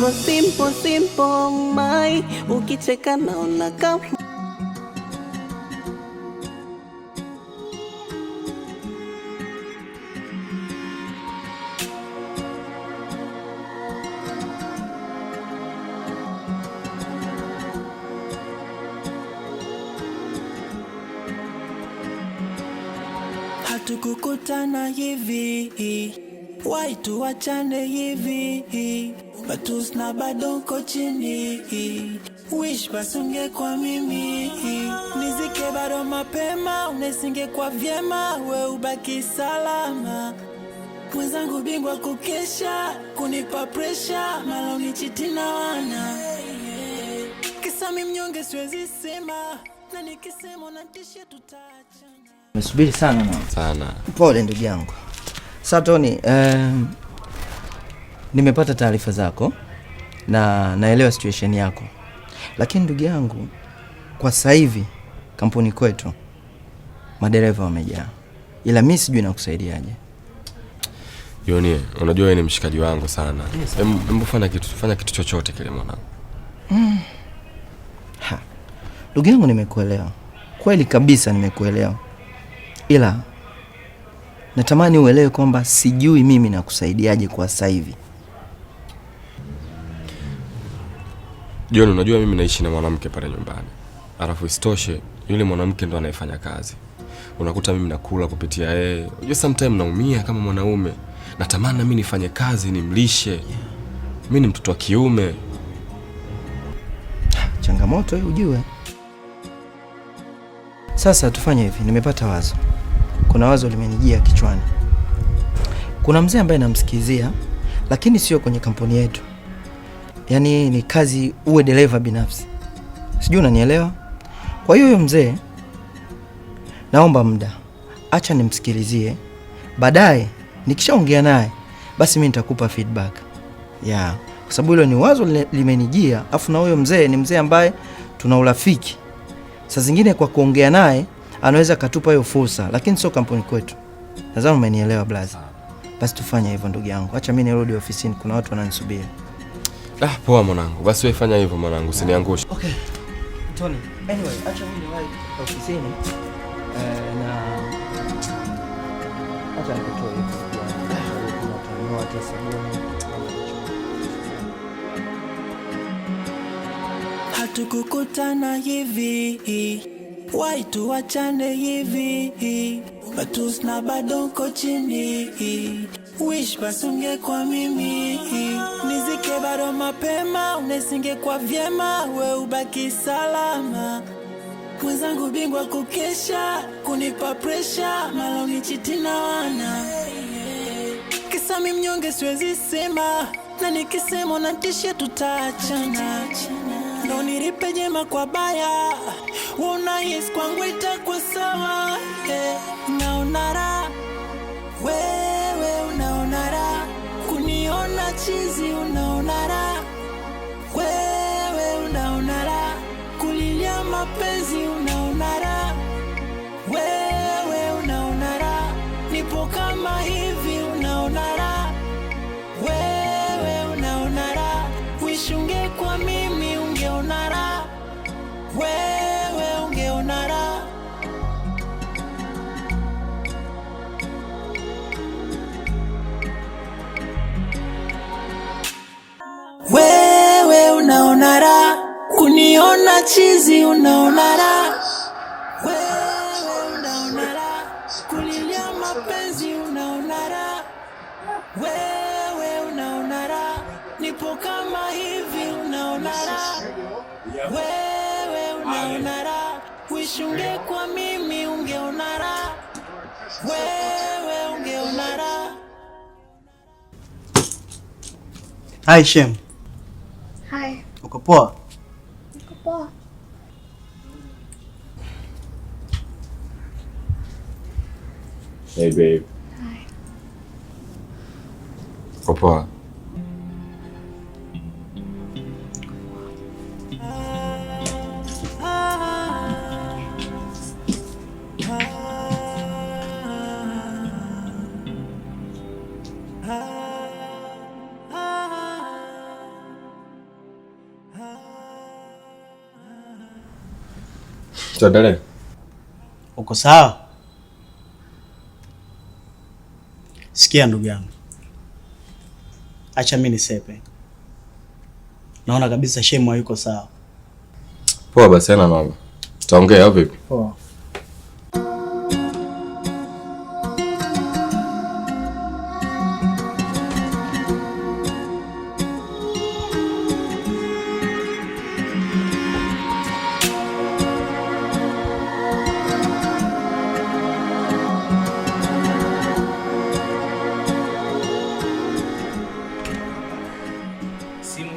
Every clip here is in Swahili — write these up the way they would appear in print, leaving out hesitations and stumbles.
Mambo simple simple mai, ukicheka naona kama hatukukutana hivi, why tuachane hivi, batus na bado uko chini, wish basunge kwa mimi, nizike bado mapema, unesinge kwa vyema, we ubaki salama. Mwenzangu bingwa kukesha, kunipa pressure, mala unichiti na wana. Kisa mimi mnyonge siwezi sema, na nikisema unatisha tutaachana. Nimesubiri sana na sana. Pole ndugu yangu. Sasa Tony, nimepata taarifa zako na naelewa situation yako. Lakini ndugu yangu, kwa sasa hivi kampuni kwetu madereva wamejaa. Ila mimi sijui nakusaidiaje. Yoni, unajua wewe ni mshikaji wangu sana. Hebu fanya kitu chochote kile mwanangu. Ndugu yangu nimekuelewa. Kweli kabisa nimekuelewa. Ila natamani uelewe kwamba sijui mimi nakusaidiaje kwa sasa hivi. John, unajua mimi naishi na mwanamke pale nyumbani. Alafu isitoshe yule mwanamke ndo anayefanya kazi. Unakuta mimi nakula kupitia yeye. Unajua sometimes naumia kama mwanaume. Natamani mimi nifanye kazi nimlishe. Mimi ni mtoto wa kiume. Changamoto hii ujue. Sasa tufanye hivi, nimepata wazo. Kuna wazo limenijia kichwani. Kuna mzee ambaye namsikizia, lakini sio kwenye kampuni yetu. Yaani ni kazi uwe dereva binafsi. Sijui unanielewa? Kwa hiyo mzee naomba muda. Acha nimsikilizie. Baadaye nikishaongea naye, basi mimi nitakupa feedback. Kwa sababu hilo ni wazo limenijia, afu na huyo mzee ni mzee ambaye tuna urafiki. Saa zingine kwa kuongea naye anaweza katupa hiyo fursa, lakini sio kampuni kwetu. Nadhani umenielewa blaza. Basi tufanye hivyo ndugu yangu. Acha mimi nirudi ofisini, kuna watu wananisubiri. Poa mwanangu. Basi wewe fanya hivyo mwanangu, usiniangushe. Okay. Tony, anyway, acha mimi niwahi ofisini. Na acha nikutoe hivi. Kuna watu wa sabuni. Hatukukutana hivi, why tuachane hivi, batus na bado uko chini, wish basunge kwa mimi, nizike bado mapema, unesinge kwa vyema, we ubaki salama. Mwenzangu bingwa kukesha, kunipa pressure, mala unichiti na wana. Kisa mimi mnyonge siwezi sema, na nikisema unatisha tutaachana. Ndo nilipe jema kwa baya, unahisi kwangu itakuwa sawa. Unaona raha, wewe unaona raha, kuniona chizi unaona raha, wewe unaona raha, kulilia mapenzi unaona raha, wewe unaona raha, nipo kama hivi unaona raha, wewe unaona raha, wishunge kwa mimi ungeona raha, wewe ungeona raha. Wewe unaona raha, kuniona chizi unaona raha, wewe unaona raha, kulilia mapenzi unaona raha, wewe unaona raha, nipo kama hivi unaona raha, wewe unaona raha, wishunge kwa mimi ungeona raha, wewe ungeona raha. Hi Shem. Hi. Uko poa? Uko poa. Hey babe. Hi. Uko poa? Tuendelee. Uko sawa? Sikia ndugu yangu, acha mimi nisepe. Naona kabisa Shemu hayuko sawa. Poa basi, ana mama. Tutaongea vipi? Poa.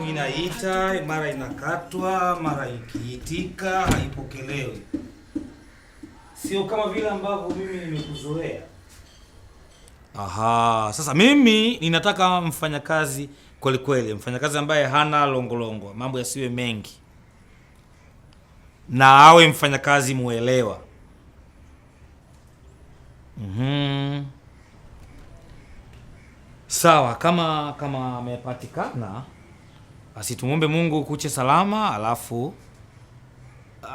Inaita, mara inakatwa, mara ikiitika haipokelewi. Sio kama vile ambavyo mimi nimekuzoea. Aha, sasa mimi ninataka mfanyakazi kweli kweli, mfanyakazi ambaye hana longolongo, mambo yasiwe mengi. Na awe mfanyakazi muelewa. Sawa, kama amepatikana, basi tumuombe Mungu kuche salama, alafu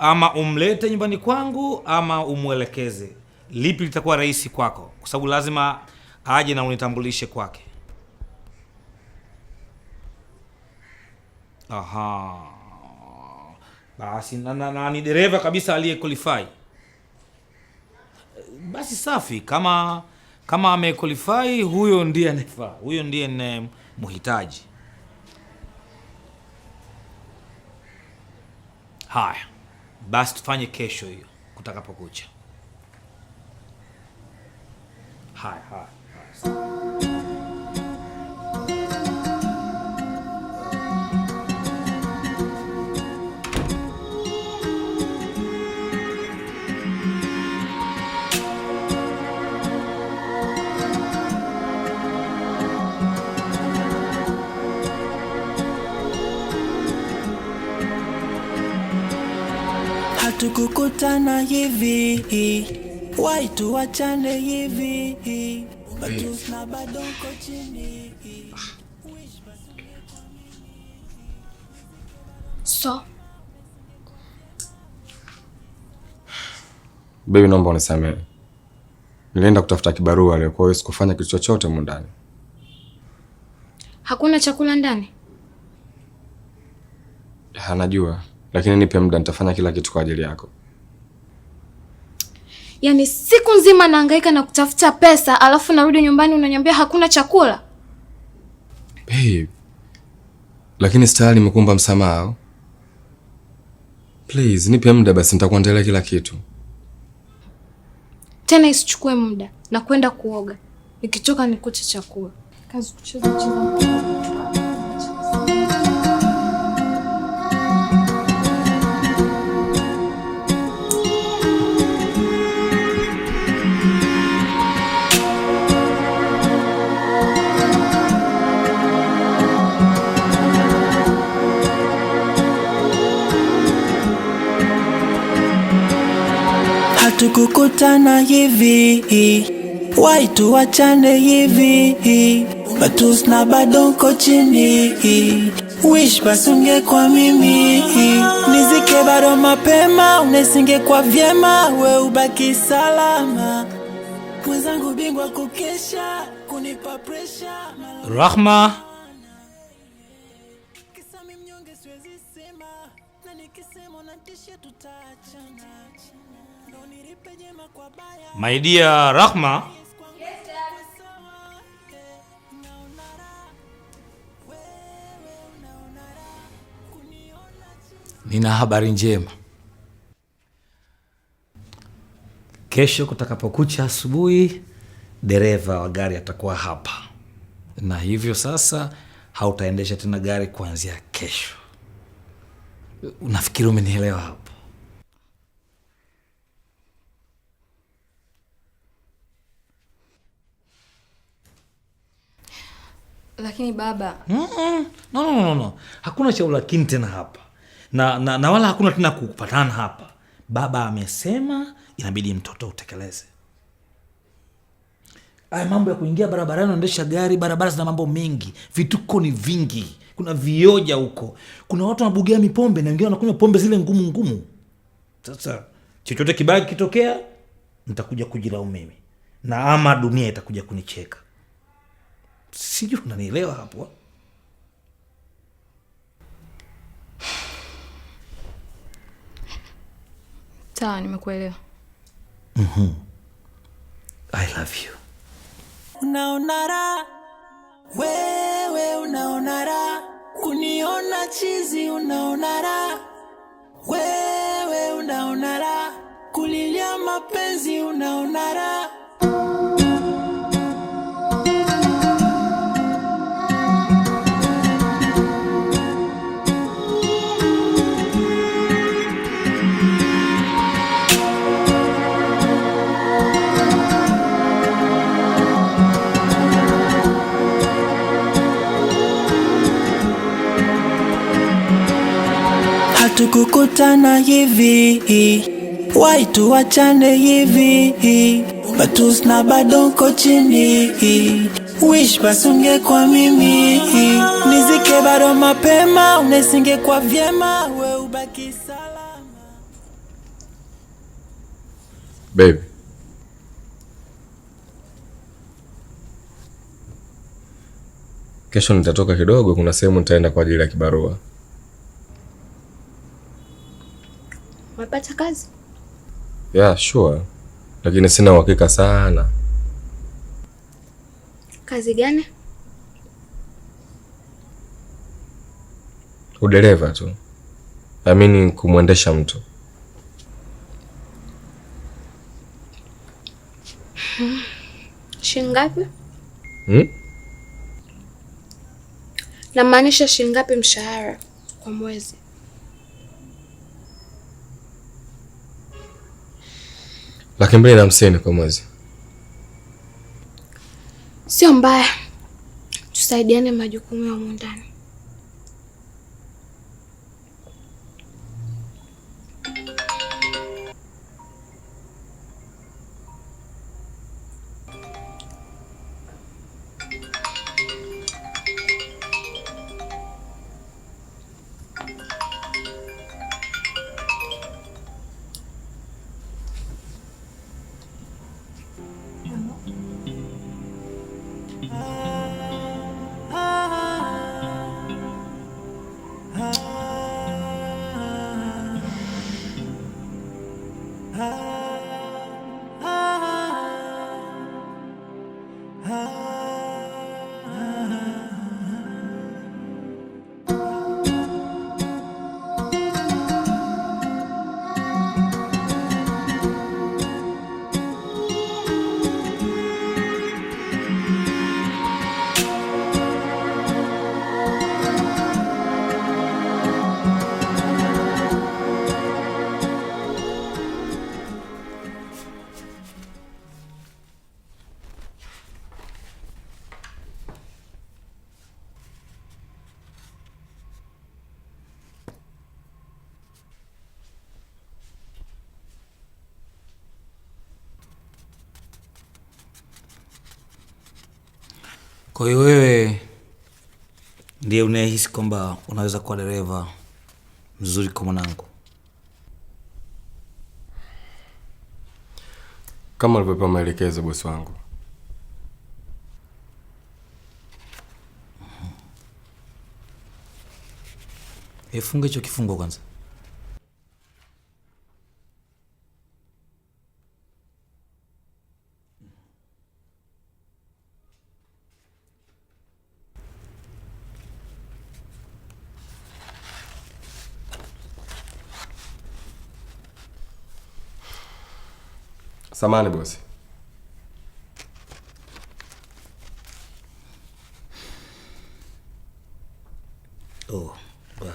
ama umlete nyumbani kwangu ama umwelekeze. Lipi litakuwa rahisi kwako? Kwa sababu lazima aje na unitambulishe kwake. Aha. Basi na ni dereva kabisa aliye qualify. Basi safi, kama ame qualify, huyo ndiye anafaa. Huyo ndiye ninayemhitaji. Haya, basi tufanye kesho hiyo kutakapokucha. Haya. Hatukukutana hivi, why tuachane hivi, batusna bado uko chini. So Baby, naomba unisamehe. Nilienda kutafuta kibarua leo, kwa hiyo sikufanya kitu chochote huko ndani. hakuna chakula ndani? Najua, lakini nipe muda, nitafanya kila kitu kwa ajili yako. Yaani siku nzima nahangaika na kutafuta pesa, alafu narudi nyumbani unaniambia hakuna chakula? Babe, lakini tayari nimekuomba msamaha. Please, nipe muda basi, nitakuandalia kila kitu. Tena isichukue muda na kwenda kuoga. Nikitoka nikute chakula. Kazi kucheza. Hatukukutana hivi, why tuachane hivi, batusna bado uko chini. Wish basunge kwa mimi, nizike bado mapema, unesinge kwa vyema, we ubaki salama. Mwenzangu bingwa kukesha, kunipa pressure. Rahma. My dear Rahma. Nina habari njema. Kesho kutakapokucha asubuhi, dereva wa gari atakuwa hapa. Na hivyo sasa hautaendesha tena gari kuanzia kesho. Unafikiri umenielewa hapo? Lakini baba, No. Hakuna cha lakini tena hapa. Na wala hakuna tena kupatana hapa. Baba amesema inabidi mtoto utekeleze. Haya mambo ya kuingia barabarani unaendesha gari, barabara zina mambo mengi. Vituko ni vingi. Kuna vioja huko. Kuna watu wanabugia mipombe na wengine wanakunywa pombe zile ngumu. Sasa Chochote kibaya kitokea, nitakuja kujilaumu mimi, na ama dunia itakuja kunicheka. Sijui unanielewa hapo? Sawa, nimekuelewa. I love you. Unaona raha, wewe unaona raha, kuniona chizi unaona raha, wewe unaona raha, kulilia mapenzi unaona raha. Hatukukutana hivi, why tuachane hivi, batus na bado uko chini, wish basi ungekuwa mimi, nizike bado mapema, unesingekuwa vyema, we ubaki salama. Baby, kesho nitatoka kidogo, kuna sehemu nitaenda kwa ajili ya kibarua. Umepata kazi? Yeah, sure. Lakini sina uhakika sana. Kazi gani? Udereva tu. Amini kumwendesha mtu. Shilingi ngapi? Namaanisha shilingi ngapi mshahara kwa mwezi? $250 kwa mwezi. Sio mbaya. Tusaidiane majukumu ya humu ndani. Kwa hiyo wewe ndiye unayehisi kwamba unaweza kuwa dereva mzuri kwa mwanangu? Kama alivyopewa maelekezo bosi wangu. Funga hicho kifungo kwanza. Samahani bosi. Oh, wow.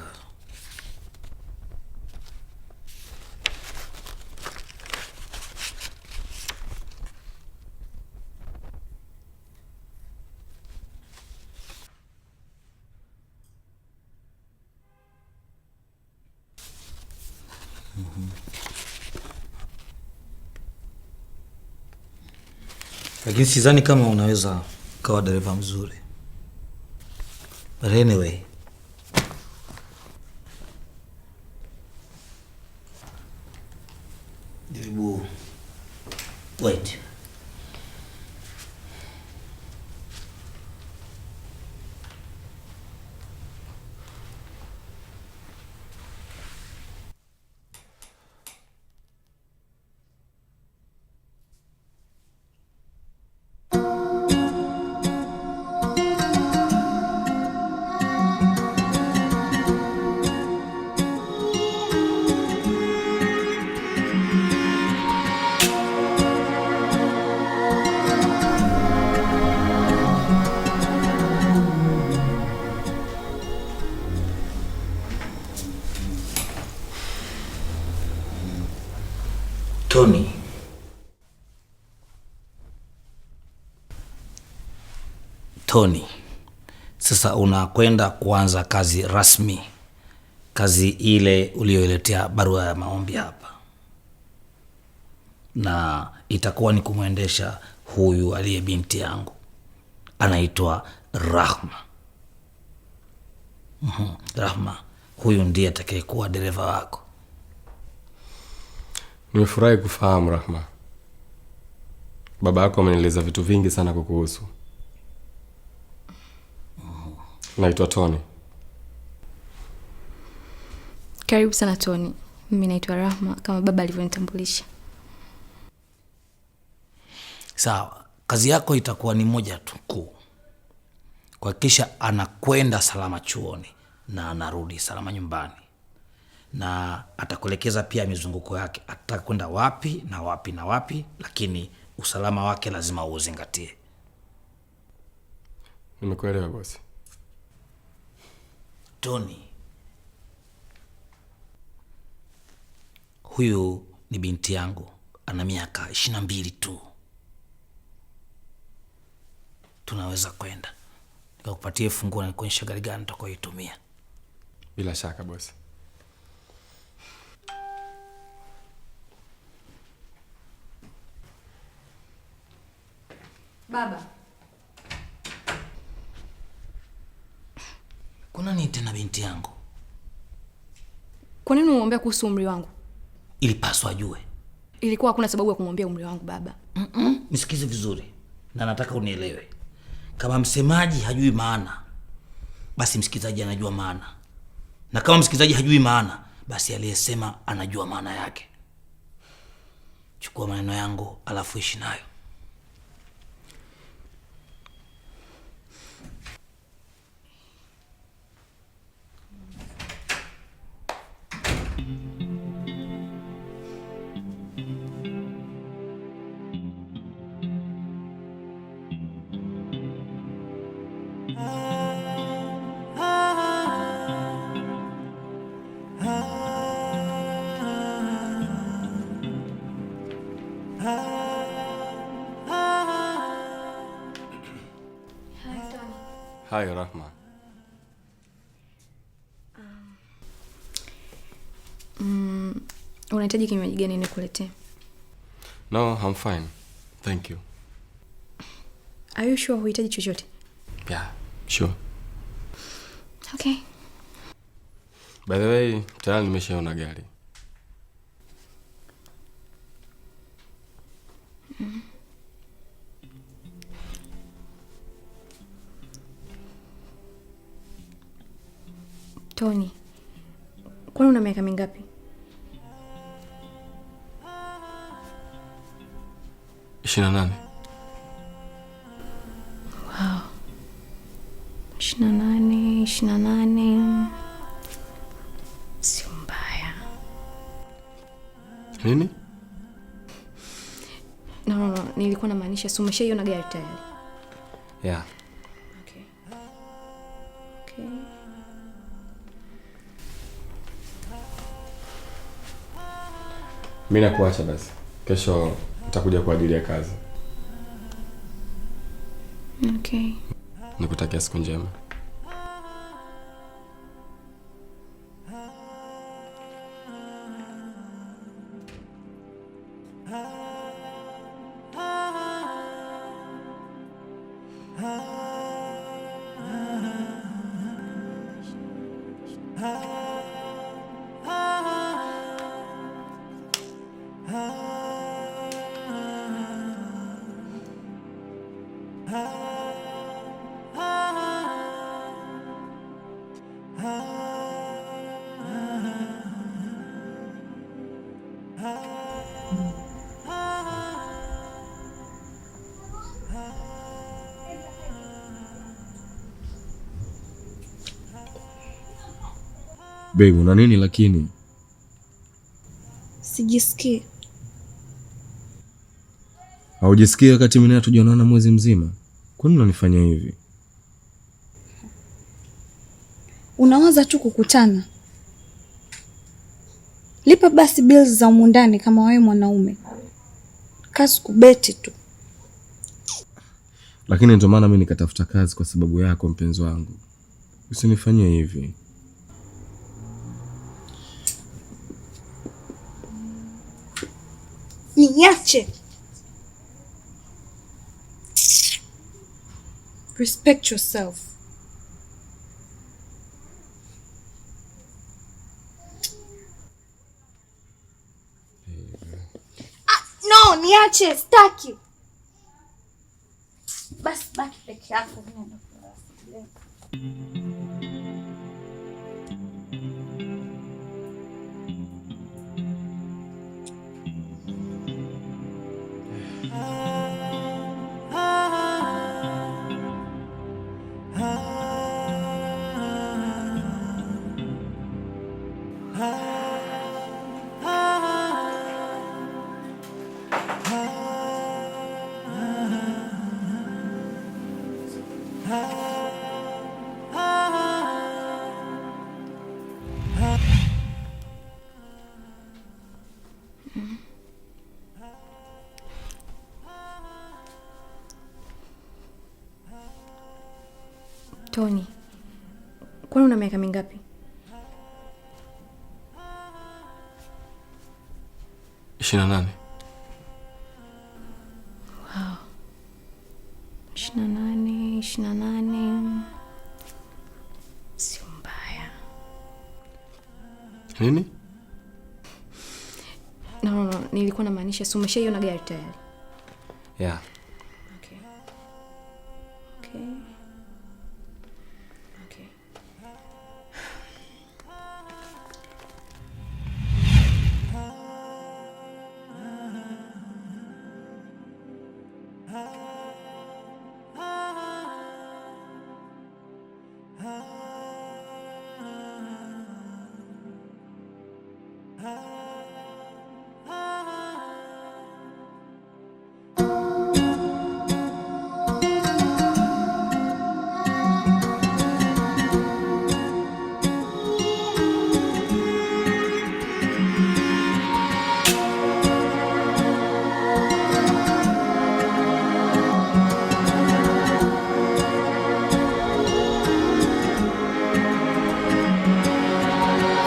Lakini sidhani kama unaweza kuwa dereva mzuri. But anyway, Wait. Tony. Tony, sasa unakwenda kuanza kazi rasmi, kazi ile uliyoiletea barua ya maombi hapa, na itakuwa ni kumwendesha huyu aliye binti yangu, anaitwa Rahma. Rahma, huyu ndiye atakayekuwa dereva wako. Nimefurahi kufahamu Rahma. Baba yako amenieleza vitu vingi sana kukuhusu. Naitwa Tony. Karibu sana Tony. Mimi naitwa Rahma kama baba alivyonitambulisha. Sawa, kazi yako itakuwa ni moja tu kuu. Kuhakikisha anakwenda salama chuoni na anarudi salama nyumbani. Na atakuelekeza pia mizunguko yake, atakwenda wapi na wapi na wapi, lakini usalama wake lazima uzingatie. Nimekuelewa bosi. Tony, huyu ni binti yangu, ana miaka 22 tu. Tunaweza kwenda. Nikakupatie funguo na nikuonyesha gari gani utakayoitumia. Bila shaka bosi. Baba. Kuna nini tena binti yangu? Kwa nini unamwambia kuhusu umri wangu? Ilipaswa ajue. Ilikuwa hakuna sababu ya kumwambia umri wangu baba. Nisikize vizuri. Na nataka unielewe. Kama msemaji hajui maana, basi msikizaji anajua maana. Na kama msikizaji hajui maana, basi aliyesema anajua maana yake. Chukua maneno yangu alafu ishi nayo. Hi Rahma. Unahitaji kinywaji gani nikuletee? No, I'm fine. Thank you. Are you sure huhitaji chochote? Yeah, sure. Okay. By the way, tayari nimeshaona gari. Tony, kwani una miaka mingapi? 28. Wow. 28. Sio mbaya. Nini? No, nilikuwa namaanisha si umeshaiona gari tayari? Yeah. Okay. Okay. Mimi nakuacha basi. Kesho nitakuja kwa ajili ya kazi. Okay. Nikutakia siku njema. Babe, una nini lakini? Sijisikii. Haujisikii wakati mimi hatujaonana mwezi mzima? Kwa nini unanifanya hivi? Unawaza tu kukutana. Lipa basi bills za umundani kama wewe mwanaume. Kazi kubeti tu. Lakini ndio maana mimi nikatafuta kazi kwa sababu yako mpenzi wangu. Usinifanyie hivi. Niache. Respect yourself. No, niache, staki. Basi baki peke yako. Tony, kwani una miaka mingapi? 28. Wow. 28. Sio mbaya. Nini? No, nilikuwa namaanisha si umeshaiona gari tayari? Yeah. Okay.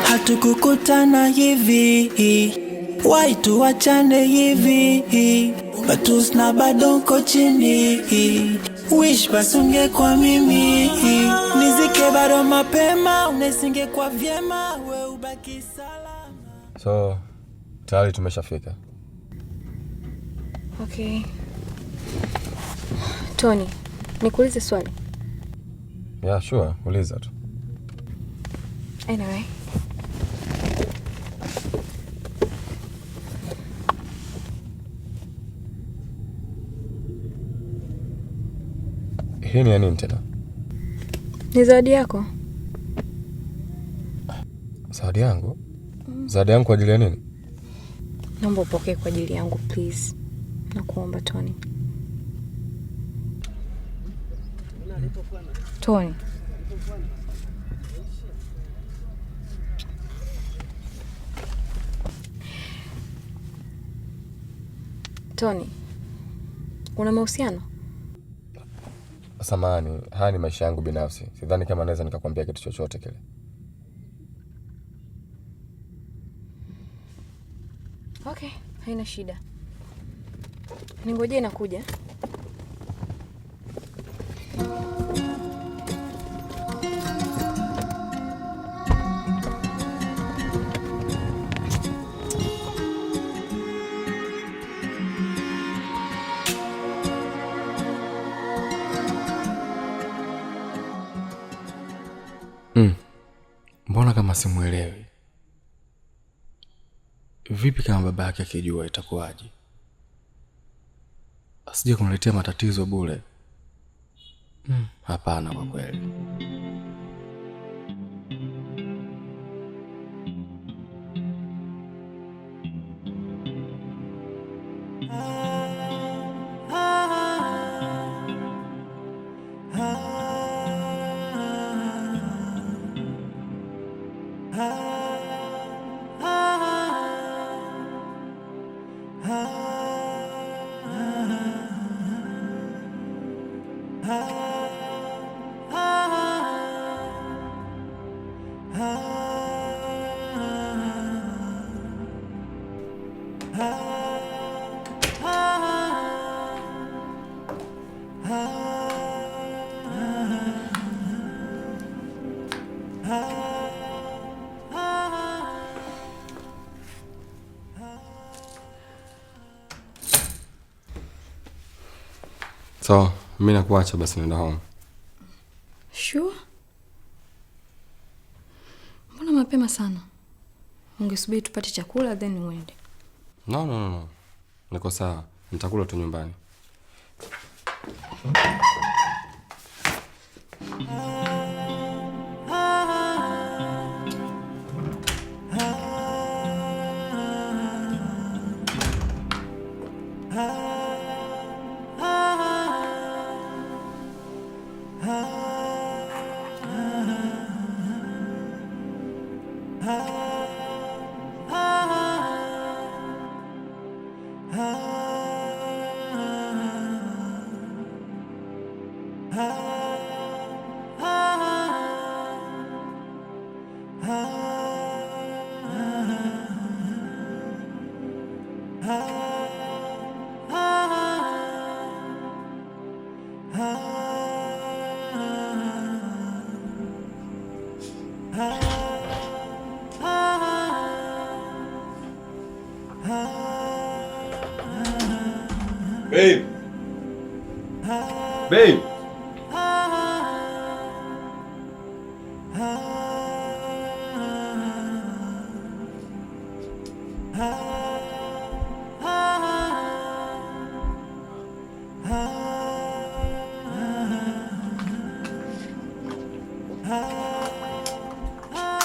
Hatukukutana hivi, why tuachane hivi, batus na bado uko chini, wish basunge kwa mimi, nizike bado mapema, unesinge kwa vyema, we ubaki salama. So, tayari tumeshafika. Okay. Tony, nikuulize swali? Yeah, sure, uliza tu. Anyway. Hii ni ya nini tena? Ni zawadi yako. Zawadi yangu? Zawadi yangu kwa ajili ya nini? Naomba upokee kwa ajili yangu please. Nakuomba Tony. Tony. Tony. Una mahusiano? Samahani, haya ni maisha yangu binafsi. Sidhani kama naweza nikakwambia kitu chochote kile. Okay, haina shida. Ningojee nakuja. Mbona kama simuelewi? Vipi kama baba yake akijua itakuwaje? Asije kumletea matatizo bure. Hapana kwa kweli. So, mimi nakuacha basi nenda home. Sure? Mbona mapema sana? Ungesubiri tupate chakula then uende. No. Niko sawa. Nitakula tu nyumbani. Babe. Babe.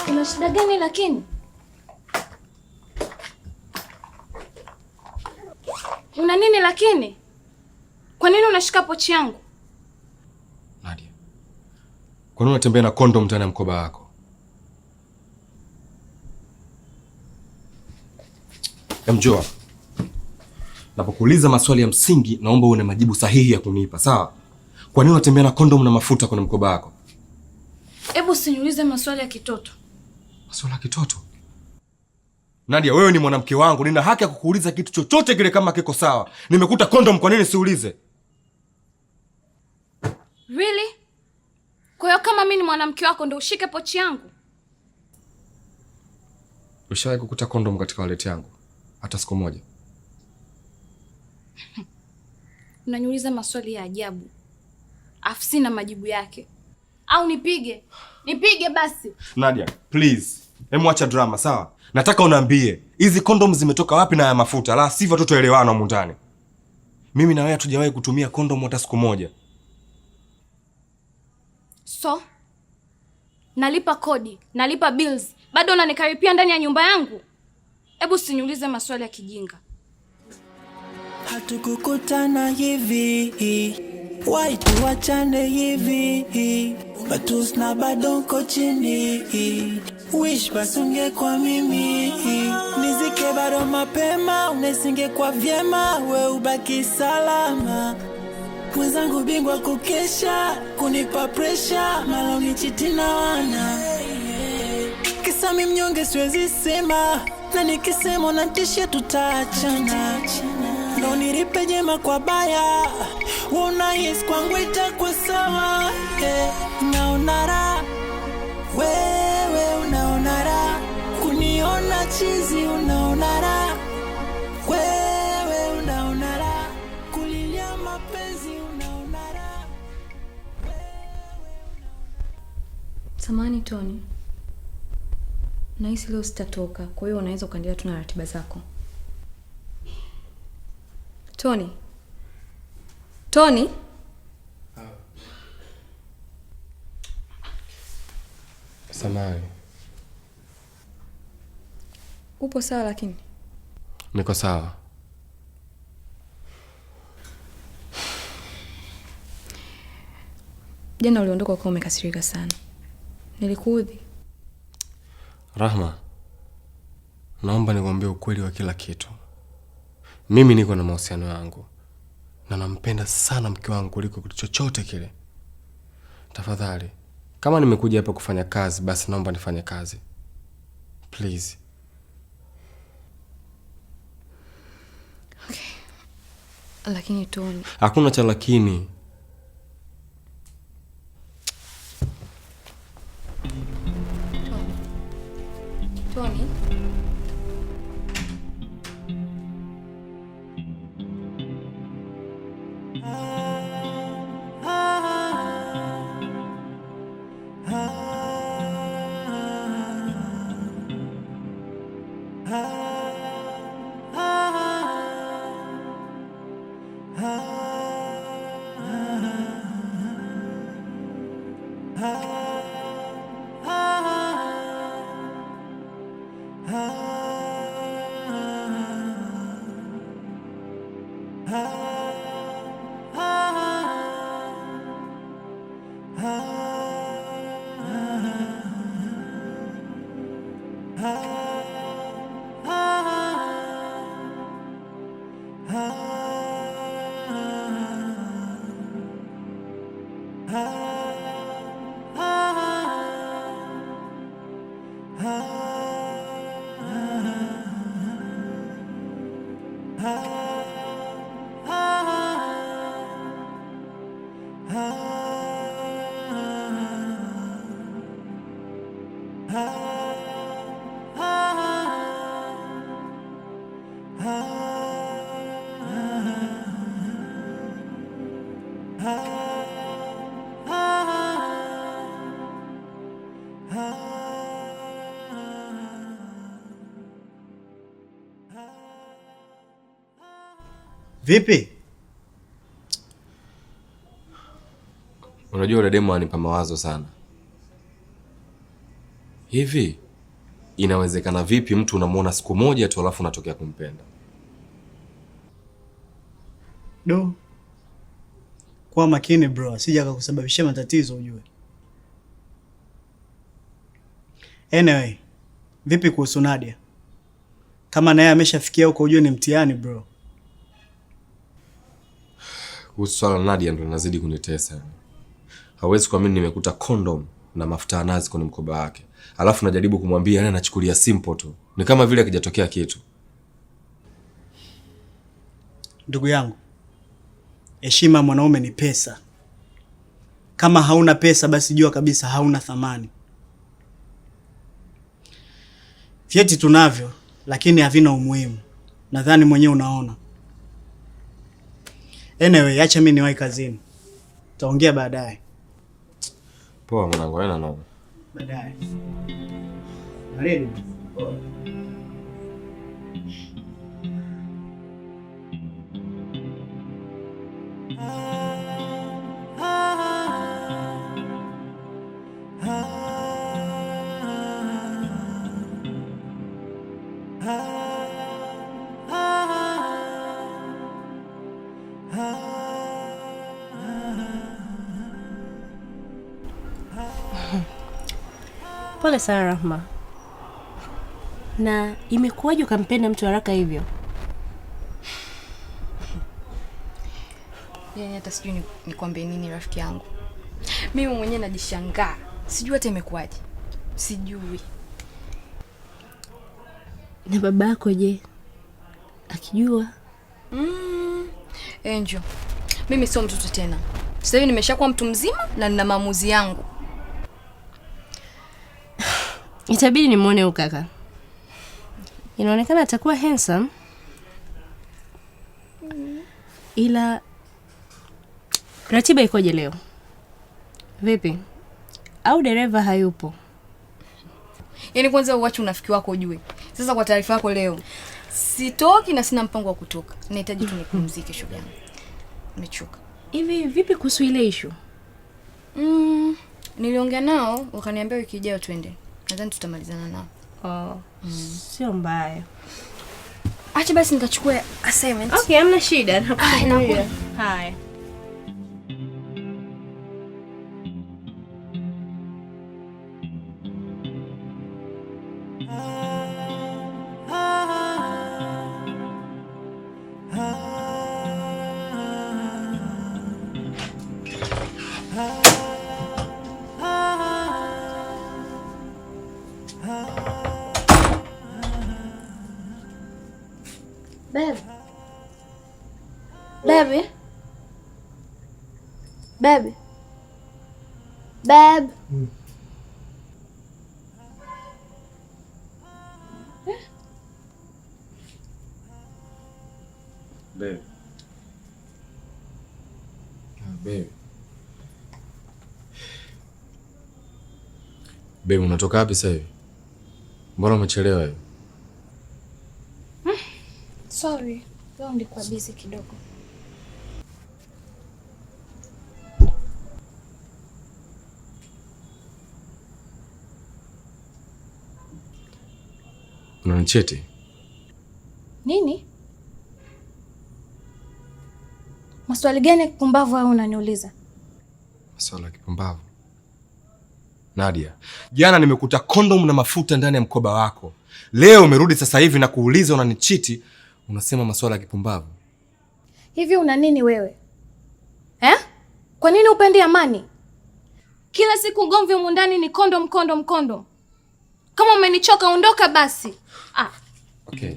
Una shida gani lakini? Una nini lakini? Kwa nini unashika pochi yangu? Nadia. Kwa nini unatembea na kondom ndani ya mkoba wako? Mjua. Napokuuliza maswali ya msingi naomba uone majibu sahihi ya kunipa, sawa? Kwa nini unatembea na kondom na mafuta kwenye mkoba wako? Hebu usiniulize maswali ya kitoto. Maswali ya kitoto? Nadia, wewe ni mwanamke wangu, nina haki ya kukuuliza kitu chochote kile kama kiko sawa. Nimekuta kondom, kwa nini siulize? Really? Kwa hiyo kama mimi ni mwanamke wako ndio ushike pochi yangu? Ushawahi kukuta kondom katika wallet yangu? Hata siku moja? Unaniuliza maswali ya ajabu. Afu sina majibu yake. Au nipige? Nipige basi. Nadia, please. Hemu acha drama, sawa? Nataka unaambie, hizi kondom zimetoka wapi na ya mafuta? La sivyo tutaelewana humu ndani. Mimi na wewe hatujawahi kutumia kondom hata siku moja. So, nalipa kodi, nalipa bills, bado unanikaripia ndani ya nyumba yangu? Hebu usiniulize maswali ya kijinga. Hatukukutana hivi, why tuachane hivi, batus na bado uko chini, wish basunge kwa mimi, nizike bado mapema, unesinge kwa vyema, we ubaki salama. Mwenzangu bingwa kukesha, kunipa pressure, mala unichiti na wana. Kisa mimi mnyonge siwezi sema, na nikisema unatishia tutaachana. Ndo nilipe jema kwa baya, unahisi kwangu itakuwa sawa. Unaona raha, wewe unaona raha, kuniona chizi unaona raha, wewe unaona raha, kulilia mapenzi unaona raha. Samahani Tony. Nahisi leo sitatoka, kwa hiyo unaweza ukaendelea tu na ratiba zako. Tony. Tony? Samahani. Upo sawa lakini? Niko sawa. Jana uliondoka ukiwa umekasirika sana. Nilikuudhi? Rahma, naomba nikwambie ukweli wa kila kitu. Mimi niko na mahusiano yangu na nampenda sana mke wangu kuliko kitu chochote kile. Tafadhali, kama nimekuja hapa kufanya kazi, basi naomba nifanye kazi. Please. Okay. Lakini Tony. Hakuna cha lakini. Tony. Vipi? Unajua yule demo anipa mawazo sana. Hivi inawezekana vipi mtu unamuona siku moja tu alafu unatokea kumpenda? Kuwa makini bro, sija akakusababishia matatizo ujue. Anyway, vipi kuhusu Nadia? Kama naye ameshafikia huko ujue ni mtihani bro. Kuhusu swala la Nadia ndo nazidi kunitesa. Hawezi kuamini nimekuta condom na mafuta ya nazi kwenye mkoba wake. Alafu najaribu kumwambia yeye anachukulia simple tu. Ni kama vile hakijatokea kitu. Ndugu yangu, heshima mwanaume ni pesa. Kama hauna pesa basi jua kabisa hauna thamani. Vyeti tunavyo lakini havina umuhimu. Nadhani mwenyewe unaona. Anyway, acha mimi niwahi kazini. Tutaongea baadaye. Poa mwanangu, haina noma. Baadaye. Ready? Pole sana Rahma. Na imekuwaje ukampenda mtu haraka hivyo? Yaani hata sijui nikwambie nini rafiki yangu. Mimi mwenyewe najishangaa. Sijui hata imekuwaje. Sijui. Na babako je? Akijua? Angel. Mimi sio mtoto tena. Sasa hivi nimeshakuwa mtu mzima na nina maamuzi yangu. Itabidi nimuone huyu kaka. Inaonekana atakuwa handsome. Ila ratiba ikoje leo? Vipi? Au dereva hayupo? Yaani kwanza uache unafiki wako ujue. Sasa kwa taarifa yako leo, sitoki na sina mpango wa kutoka. Nahitaji tu nipumzike shoga yangu. Nimechoka. Hivi vipi kuhusu ile issue? Niliongea nao, wakaniambia wiki ijayo twende. Nadhani tutamalizana nao. Sio mbaya. Acha basi nikachukue assignment. Okay, hamna shida. Nakuja. Haya. Babe. Baby. Baby. Babe. Babe. Babe. Babe, unatoka wapi sasa hivi? Mbona umechelewa hivi? Sorry. Leo nilikuwa busy kidogo. Unanicheti? Nini? Maswali gani ya kipumbavu wewe unaniuliza? Maswali ya kipumbavu. Nadia, jana nimekuta kondom na mafuta ndani ya mkoba wako. Leo umerudi sasa hivi na kuuliza unanichiti, unasema maswala ya kipumbavu. Hivi una nini wewe? Kwa nini upendi amani? Kila siku ngomvi humu ndani ni kondom. Kama umenichoka ondoka basi. Okay.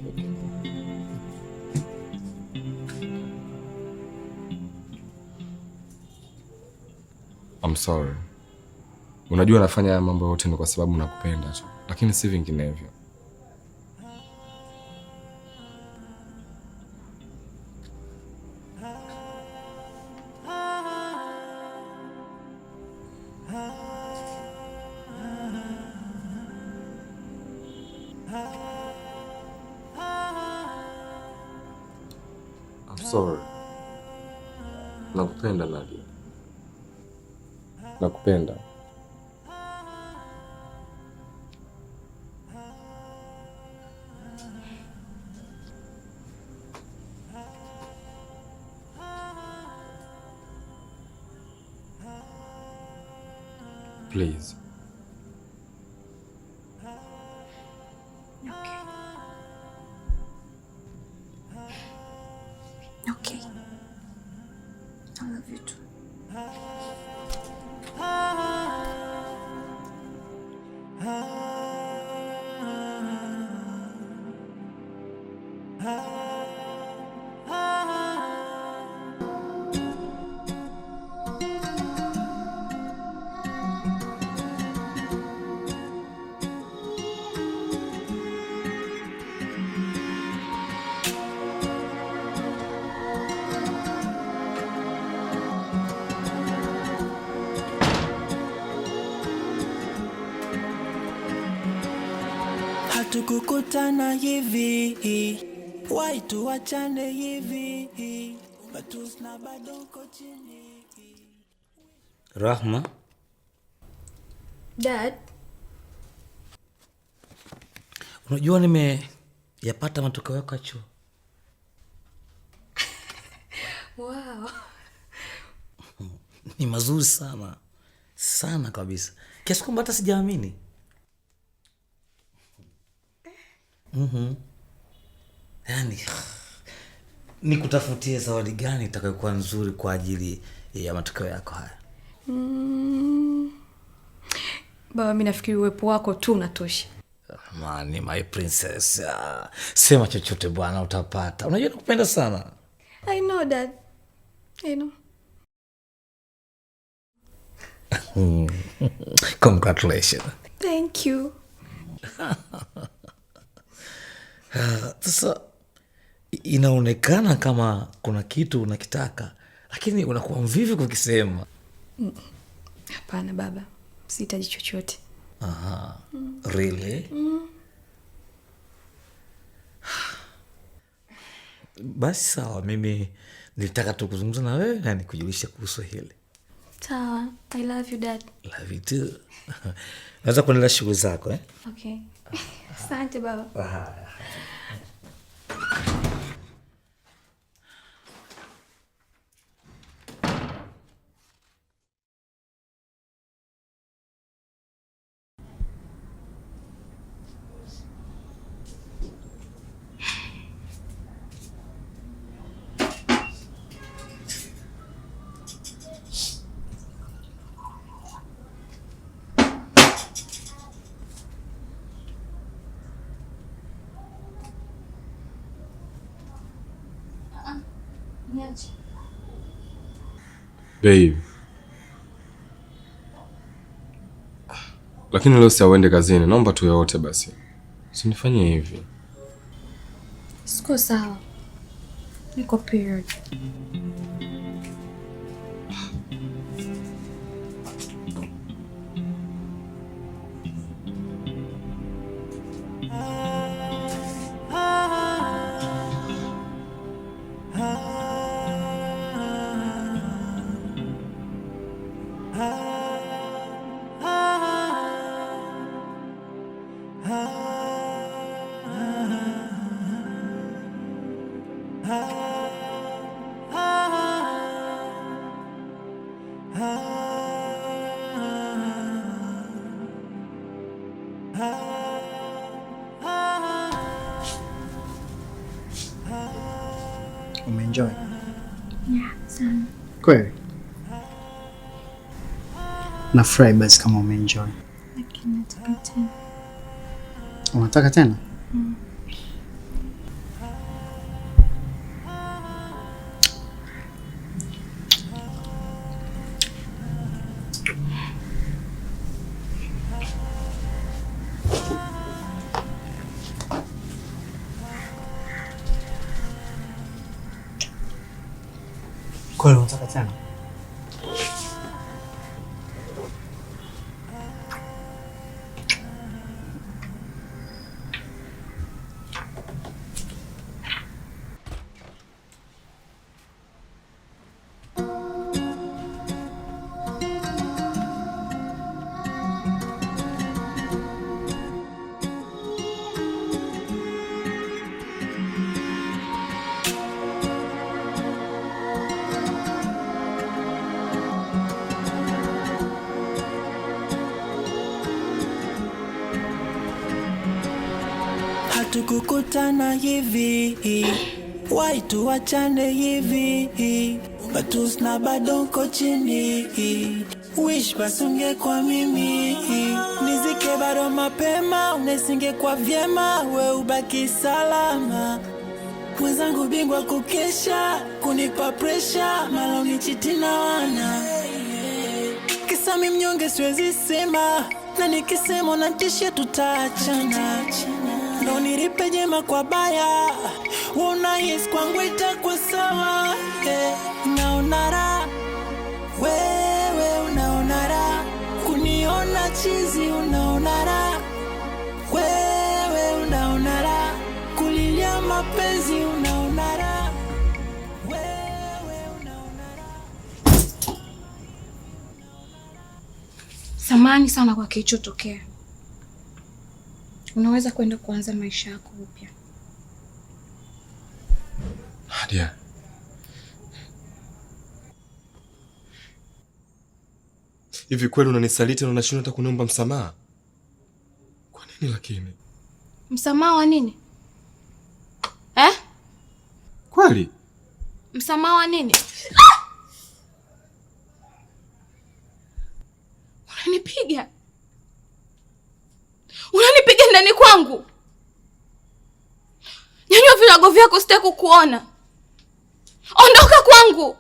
I'm sorry. Unajua nafanya mambo yote ni kwa sababu nakupenda tu, lakini si vinginevyo. I'm sorry. Nakupenda Nadia. Nakupenda. Please. Okay. I love you too. Hatukukutana hivi, why tuachane hivi, batusna bado uko chini. Rahma. Dad. Unajua nimeyapata matokeo yako ya chuo. Wow. Ni mazuri sana. Sana kabisa. Kiasi kwamba hata sijaamini. Yaani nikutafutie zawadi gani itakayokuwa nzuri kwa ajili ya matokeo yako haya? Baba, mimi nafikiri uwepo wako tu unatosha. Mani, my princess. Sema chochote bwana, utapata. Unajua nakupenda sana. I know, Dad. I know. Congratulations. Thank you. Sasa inaonekana kama kuna kitu unakitaka, lakini unakuwa mvivu kukisema. Hapana baba, sihitaji chochote. Aha. Really? Basi sawa, mimi nilitaka tu kuzungumza na wewe na nikujulisha kuhusu hili. Sawa. I love you dad. Love you too. Naweza kuendelea shughuli zako eh? Okay. Asante baba. Babe. Lakini leo siauende kazini, naomba tuwe wote basi. Usinifanyie hivi. Siko sawa. Niko period. Umeenjoy? Yeah, sana. Kweli? Nafurahi basi kama umeenjoy. Lakini nataka tena. Unataka tena? Kweli unataka tena? Hatukukutana hivi, why tuachane hivi, batus na bado nko chini, wish basunge kwa mimi, nizike bado mapema, unesinge kwa vyema, we ubaki salama. Mwenzangu bingwa kukesha, kunipa pressure, mala unichiti na wana. Kisa mimi mnyonge siwezi sema, na nikisema unatishia tutaachana. Ndo nilipe jema kwa baya, unahisi kwangu itakuwa sawa. Unaona raha, wewe unaona raha, kuniona chizi unaona raha, wewe unaona raha, kulilia mapenzi unaona raha, wewe unaona raha. Samahani sana kwa kilichotokea. Unaweza kwenda kuanza maisha yako upya. Nadia. Hivi kweli unanisaliti na unashindwa hata kuniomba msamaha? Kwa nini lakini? Msamaha wa nini? Eh? Kweli? Msamaha wa nini? Unanipiga? Unanipiga ndani kwangu? Nyanyua vilago vyako, sitaki kukuona. Ondoka kwangu.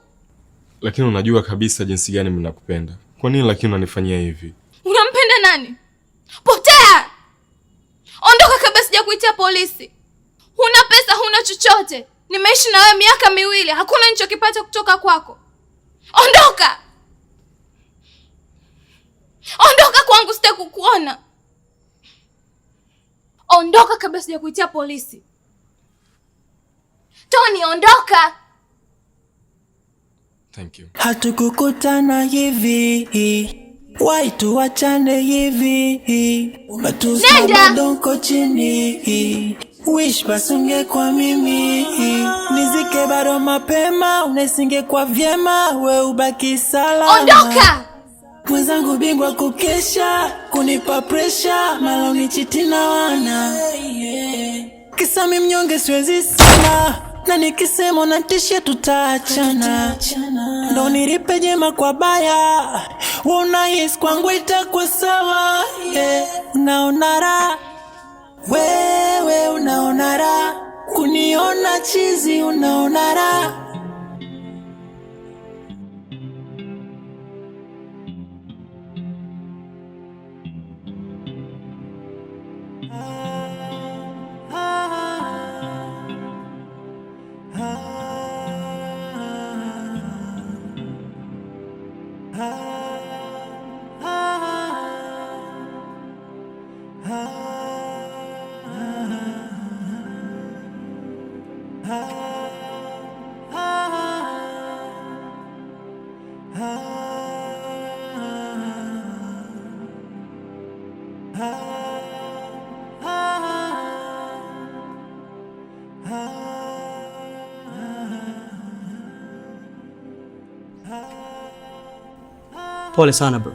Lakini unajua kabisa jinsi gani mimi nakupenda. Kwa nini lakini unanifanyia hivi? Unampenda nani? Potea! Ondoka kabla sijakuitia polisi. Huna pesa, huna chochote. Nimeishi na wewe miaka miwili, hakuna nilichokipata kutoka kwako. Ondoka! Ondoka kwangu, sitaki kukuona. Ondoka kabla sijakuitia polisi. Tony, ondoka. Thank you. Hatukukutana hivi, why tuachane hivi? Bado uko chini, wish basunge kwa mimi. Nizike bado mapema, unesinge kwa vyema, we ubaki salama. Ondoka! Mwenzangu bingwa kukesha, kunipa pressure, mala unichiti na wana. Kisa mimi mnyonge siwezi sema, na nikisema natisha tutaachana. Ndo nilipe jema kwa baya, unahisi kwangu itakuwa sawa. Unaona raha, wewe unaona raha, kuniona chizi unaona raha. Pole sana bro.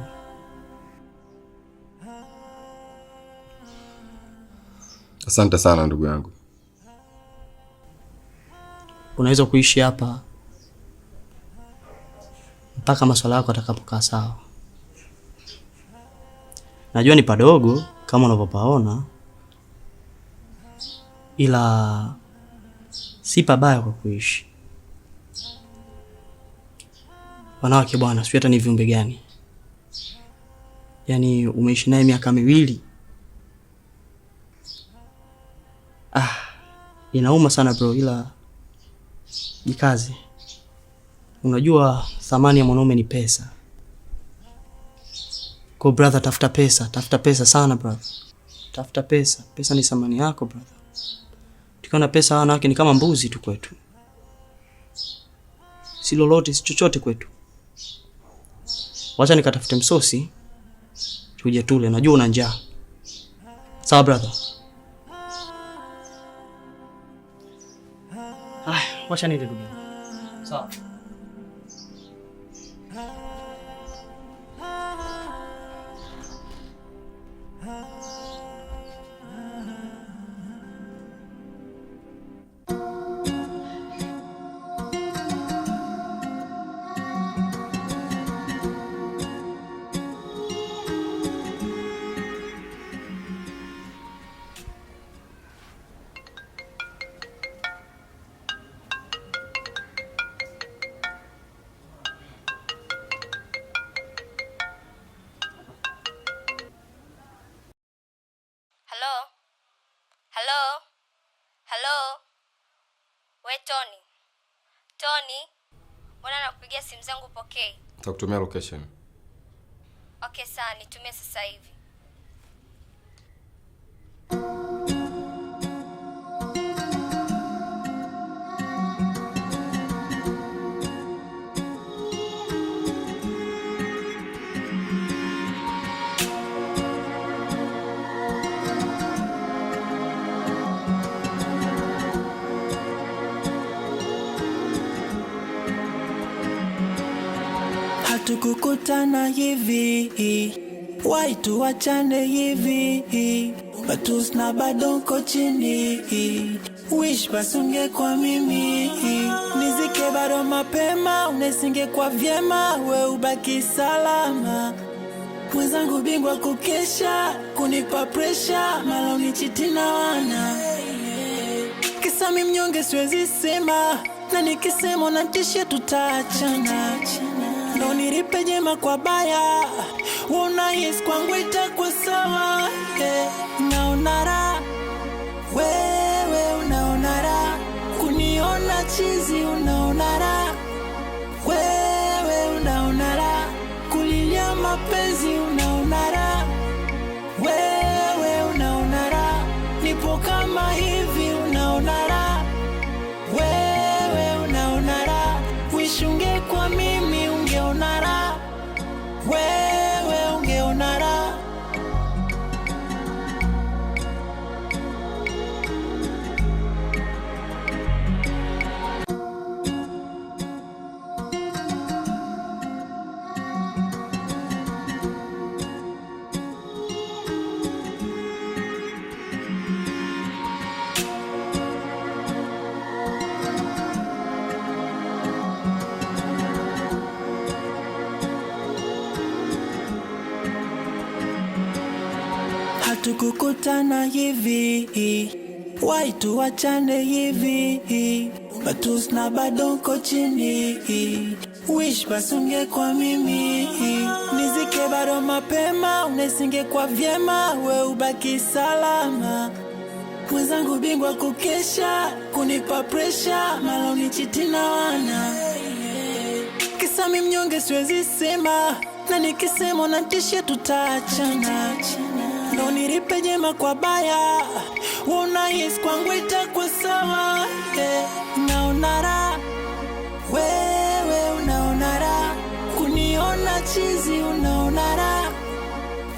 Asante sana ndugu yangu. Unaweza kuishi hapa mpaka masuala yako atakapokaa sawa. Najua ni padogo kama unavyopaona, ila si pabaya kwa kuishi. Wanawake bwana, sio hata ni viumbe gani. Yaani umeishi naye miaka miwili. Inauma sana bro, ila jikaze. Unajua thamani ya mwanaume ni pesa. Kwa brother, tafuta pesa sana brother. Tafuta pesa. Pesa ni thamani yako brother. Tukiona pesa wanawake ni kama mbuzi tu kwetu. Si lolote, si chochote kwetu. Wacha nikatafute msosi tuje tule, najua una njaa. Sawa brother? Wacha nile ndugu. Sawa. Hello? We Tony? Mbona nakupigia simu zangu pokei? Nitakutumia location. Okay, sawa, nitumie sasa hivi. Hatukukutana hivi, why tuachane hivi? Batus na bado uko chini, wish basunge kwa mimi. Nizike bado mapema, unesinge kwa vyema, we ubaki salama. Mwenzangu bingwa kukesha, kunipa pressure, mala unichiti na wana. Kisa mimi mnyonge siwezi sema, na nikisema natisha tutaachana. Ndo nilipe jema kwa baya, unahisi kwangu itakuwa sawa. Unaona raha, wewe unaona raha, kuniona chizi unaona raha. Wewe unaona raha, kulilia mapenzi unaona raha. Wewe unaona raha, hatukukutana hivi, why tuachane hivi, batus na bado uko chini, wish basunge kwa mimi, nizike bado mapema, unesinge kwa vyema, we ubaki salama. Mwenzangu bingwa kukesha, kunipa pressure, mala unichiti na wana. Kisa mimi mnyonge siwezi sema, na nikisema unatishia tutaachana. Ndo nilipe jema kwa baya, unahisi kwangu itakuwa sawa. Unaona raha, wewe unaona raha, kuniona chizi unaona raha,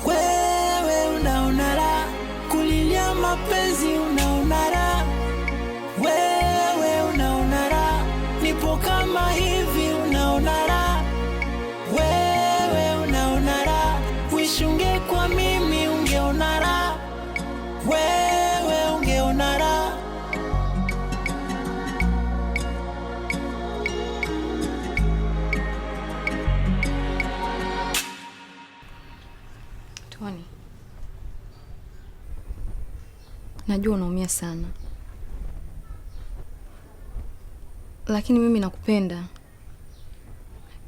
wewe unaona raha, kulilia mapenzi unaona raha, wewe unaona raha, nipo kama hivi unaona raha, wewe unaona raha, wishunge kwa mimi ungeona raha, wewe ungeona raha. Tony, najua unaumia sana, lakini mimi nakupenda.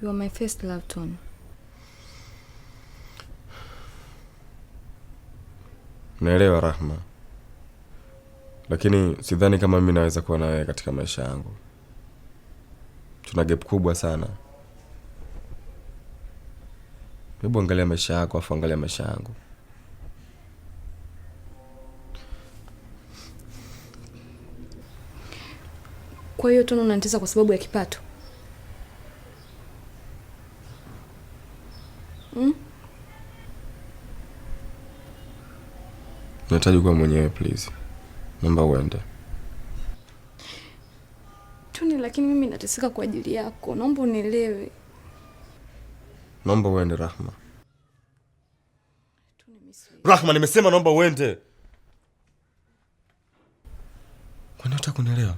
You are my first love, Tony. Naelewa Rahma, lakini sidhani kama mimi naweza kuwa na wewe katika maisha yangu. Tuna gap kubwa sana. Hebu angalia maisha yako afu angalia maisha yangu. Kwa hiyo Tony unanitesa kwa sababu ya kipato? Nahitaji kuwa mwenyewe please. Naomba uende. Tony, lakini mimi nateseka kwa ajili yako. Naomba unielewe. Naomba uende Rahma. Rahma, nimesema naomba uende. Kwani unataka kunielewa?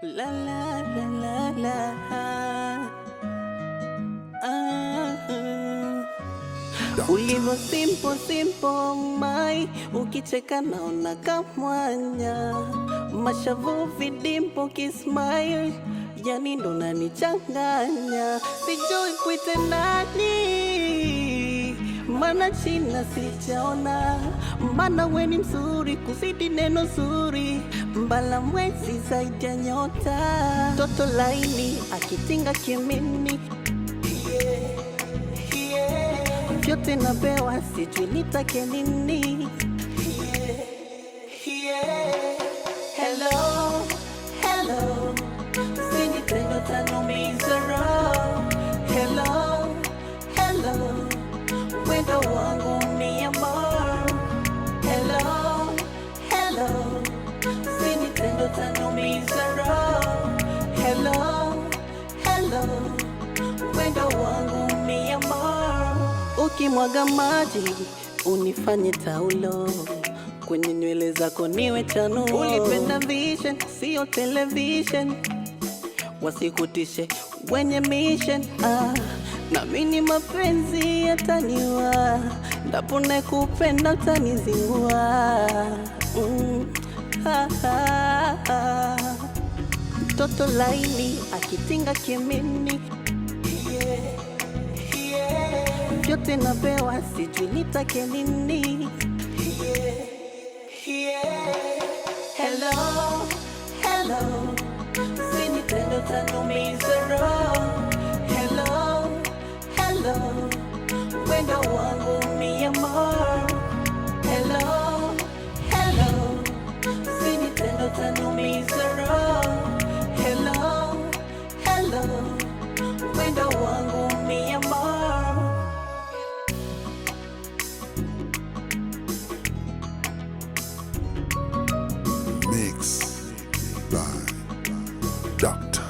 La la la la la. Ulivyo simple simple mai, ukicheka naona kamwanya, mashavu vidimpo kismile, yani ndo nanichanganya, sijui kuite nani, mana china sijaona, mana we ni mzuri kuzidi neno zuri, mbala mwezi zaidi ya nyota, toto laini akitinga kimini, vyote napewa sijui nitake nini. Hello, hello, sinitendo tanumiza roho. Hello, hello, wendo wangu ni amor. Hello, hello, sinitendo tanumiza roho. Hello, hello, wendo wangu ni amor. Ukimwaga maji unifanye taulo, kwenye nywele zako niwe chano. Ulipenda vision sio television, wasikutishe wenye mission. Na mimi mapenzi yataniwa, ndapone kupenda utanizingua. Toto laini akitinga kimini, vyote napewa, sijui nitake nini. Hello, hello, usinipende utanumiza roho. Hello, hello, wendo wangu mi amor. Hello, hello, usinipende utanumiza roho. Hello, hello, wendo wangu mi amor. Mix by Doctor.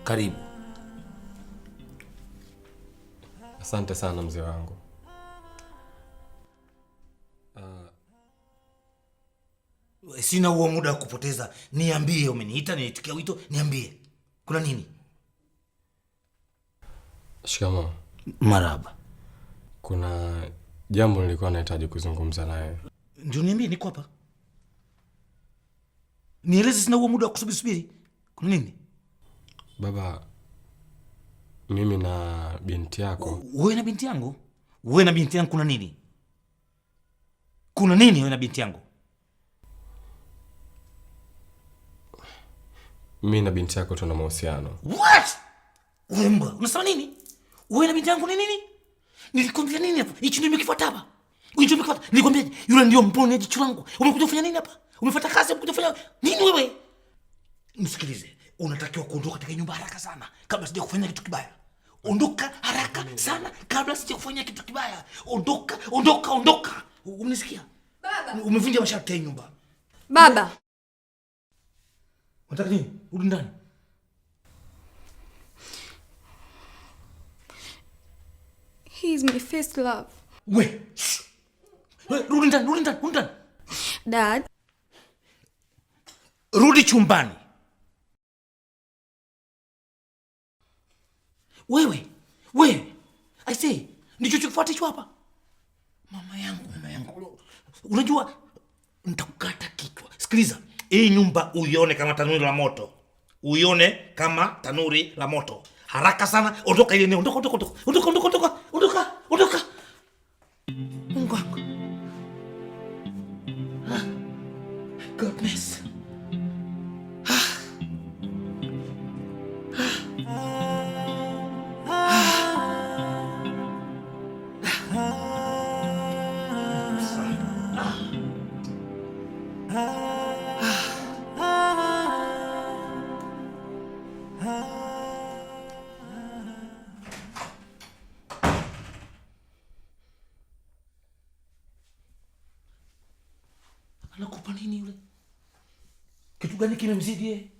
Karibu. Asante sana mzee wangu. Sina huo muda wa kupoteza. Niambie, umeniita, niitikia wito, niambie. Kuna nini? Shikamoo. Maraba. Kuna jambo nilikuwa nahitaji kuzungumza naye. Ndio niambie, niko hapa. Nieleze, sina huo muda wa kusubiri. Kuna nini? Baba, mimi na binti yako. Wewe na binti yangu? Wewe na binti yangu kuna nini? Kuna nini wewe na binti yangu? Mimi na binti yako tuna mahusiano. What? Wewe mbwa, unasema nini? Wewe na binti yangu ni nini? Nilikwambia nini hapa? Hicho ndio nimekifuata hapa. Hicho nimekifuata. Nilikwambia yule ndio mpone jicho langu. Umekuja kufanya nini hapa? Umefuata kazi, umekuja kufanya nini wewe? Msikilize. Unatakiwa kuondoka katika nyumba haraka sana kabla sija kufanya kitu kibaya. Ondoka haraka sana kabla sija kufanya kitu kibaya. Ondoka, ondoka, ondoka. Unanisikia? Baba. Umevunja masharti ya nyumba. Baba. Unataka nini? Rudi ndani. He is my first love. We. Rudi ndani, rudi ndani, rudi ndani. Dad. Rudi chumbani. Wewe, I say, ndicho chukufuata hapa. Mama yangu. Unajua nitakukata kichwa. Sikiliza, hii nyumba uione kama tanuri la moto. Uione kama tanuri la moto. Haraka sana, ondoka ile eneo. Ondoka. Mungu wangu. Goodness. Anakupa nini yule? Kitu gani kimemzidi yeye?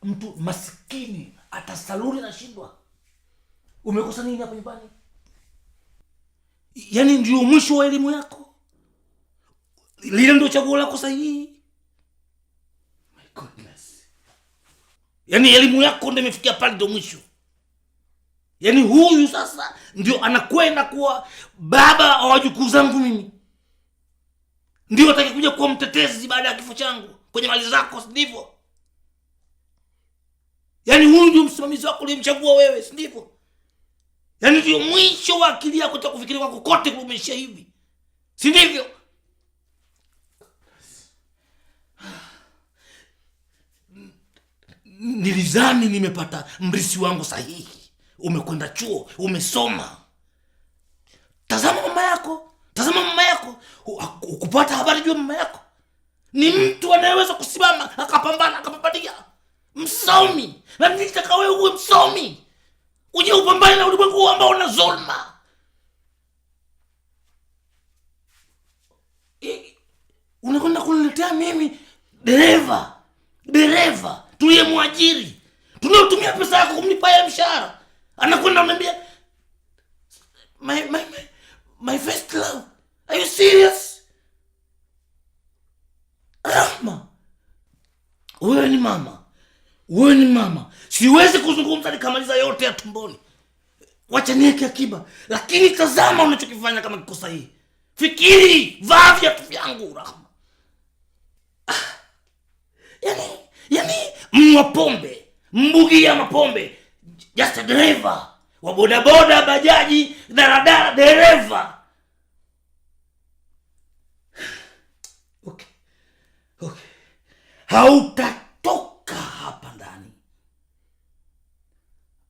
Mtu maskini atasaluri na shindwa. Umekosa nini hapa nyumbani? Yaani ndio mwisho wa elimu yako? Lile ndio chaguo lako sahihi? My goodness. Yaani elimu yako ndio imefikia pale ndio mwisho. Yaani huyu sasa ndio anakwenda kuwa baba wa wajukuu zangu mimi. Ndio atakayekuja kuwa mtetezi baada ya kifo changu kwenye mali zako, si ndivyo? Yaani huyu ndio msimamizi wako uliyemchagua wewe, si ndivyo? Yaani ndio mwisho wa akili yako cha kufikiri kwako kote kumeishia hivi. Si ndivyo? Nilizani nimepata mrisi wangu sahihi. Umekwenda chuo, umesoma. Tazama mama yako. Ukupata habari juu mama yako. Ni mtu anayeweza kusimama, akapambana, akapambania. Msomi. Na nitaka wewe uwe msomi. Uje upambane na ulimwengu ambao una dhulma. Unakwenda kuniletea mimi dereva tuliyemwajiri, tunaotumia pesa yako kumlipa yeye mshahara. Anakwenda ananiambia My first love. Are you serious? Rahma. Wewe ni mama. Wewe ni mama. Siwezi kuzungumza nikamaliza yote ya tumboni. Wacha niweke akiba. Lakini tazama unachokifanya kama kiko sahihi. Fikiri, vaa viatu vyangu Rahma. Yaani mwa pombe, mbugia mapombe. Just a driver. Wa bodaboda, bajaji, daladala, dereva. Okay. Hautatoka hapa ndani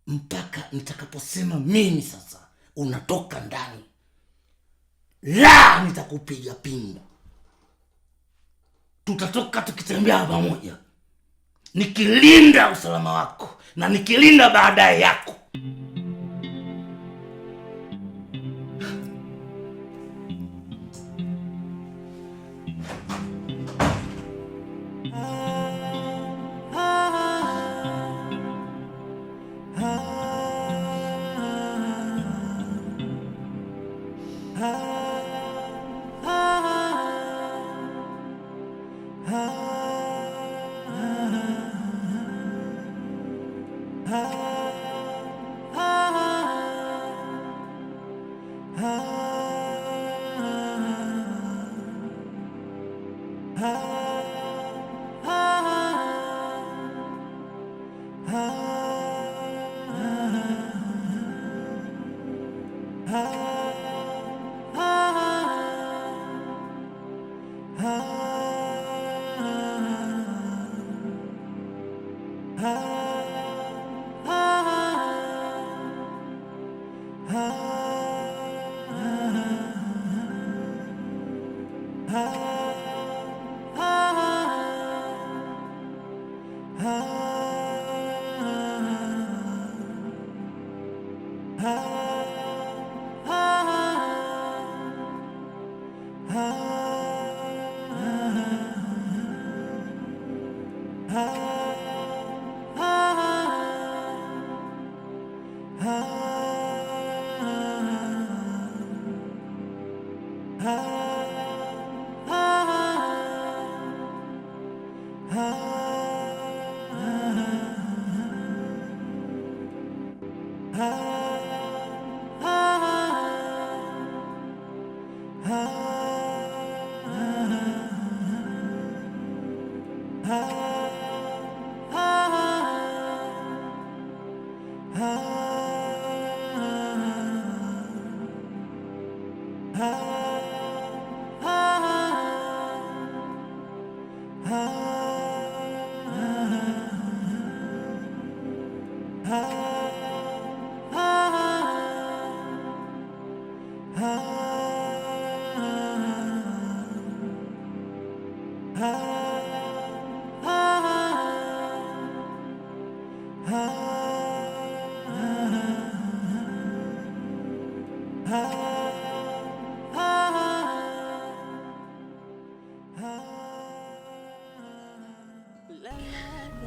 mpaka nitakaposema mimi sasa unatoka ndani. La, nitakupiga pingu. Tutatoka tukitembea pamoja, nikilinda usalama wako na nikilinda baadaye yako.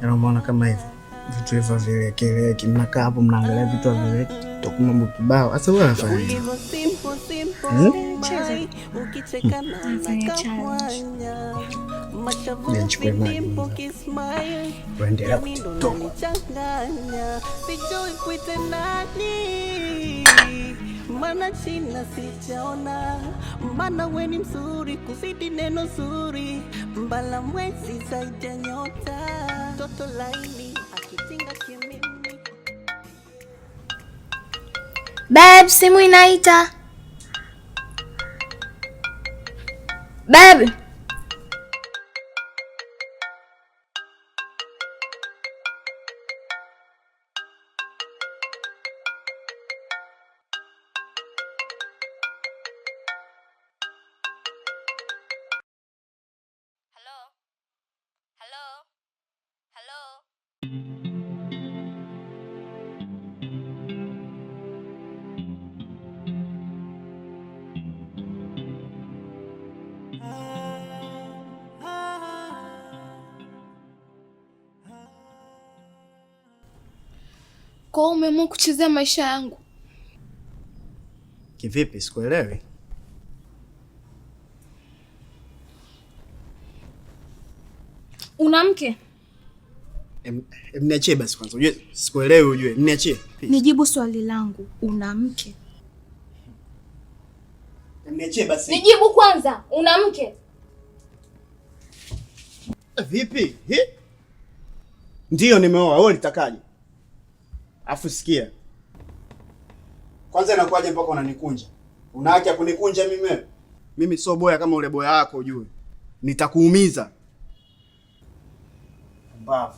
Unaona kama hivi vitu hivyo vieleweki, mnakaa hapo mnaangalia vitu havieleweki, tokuma mambo kibao. Sasa wewe unafanya nini? Ukicheka na unakafanya mashavu ukismile uendelea kutoka. Sijui kuite nani, maana china sijaona, maana we ni mzuri kuzidi neno zuri, mbala mwezi zaidi ya nyota, toto laini akitinga kimimi. Babe, simu inaita. Babe. Kwa umeamua kuchezea maisha yangu. Kivipi? Sikuelewi. Una mke? Niachie basi kwanza. Ujue sikuelewi ujue. Niachie. Nijibu swali langu. Una mke? Niachie basi. Nijibu kwanza. Una mke? Vipi? Ndio nimeoa. Wewe litakaje? Afu sikia. Kwanza inakuaje mpaka unanikunja? Una haki ya kunikunja mimi wewe? Mimi sio boya kama ule boya wako ujue. Nitakuumiza. Mbavu.